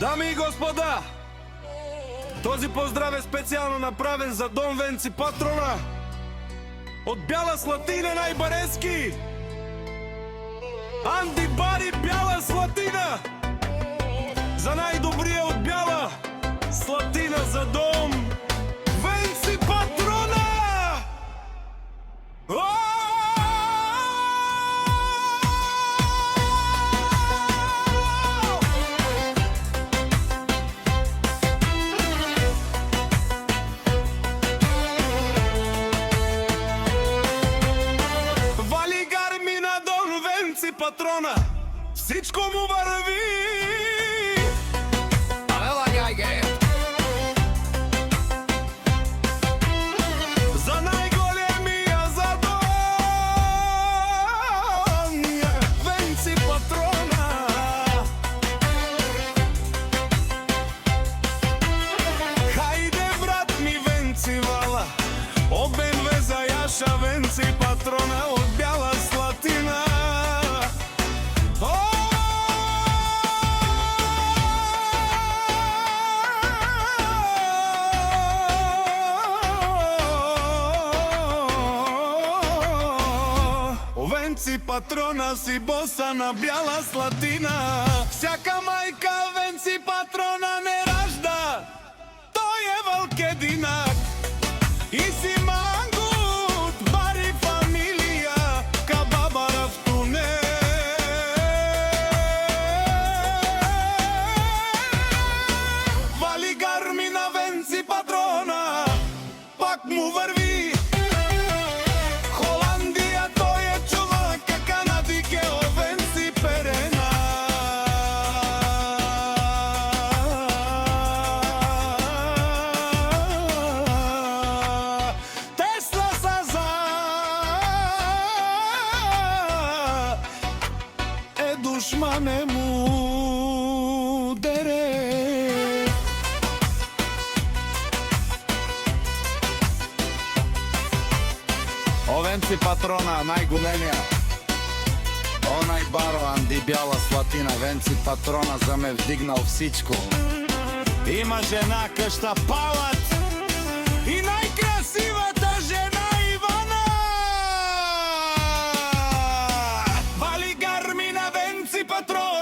Дами и господа, този поздрав е специјално направен за Дом Венци Патрона од Бяла Слатина најбарески. Анди Бари Бяла Слатина, за најдобрија од Бяла Слатина за Дом Венци Патрона. Патрона, всичко му върви. Ела гајге. За најголемија задон Венци Патрона. Хајде брат ми Венци вала, обен веза јаша Венци Патрона од Бяла Слатина. Венци Патрона си боса на Бяла Слатина. Всяка мајка Венци Патрона не ражда, тој е валкединак. И си мангут, бари фамилија, ка баба рафтуне. Вали гарми на Венци Патрона, пак му върви. Душмане му дере. О Венци Патрона, најголемија. Онај баро Анди Бяла Слатина, Венци Патрона за ме вдигнал всичко. Има жена кашта палат и најкрасивата жена Ивана. Вали гарми на Венци Патрона.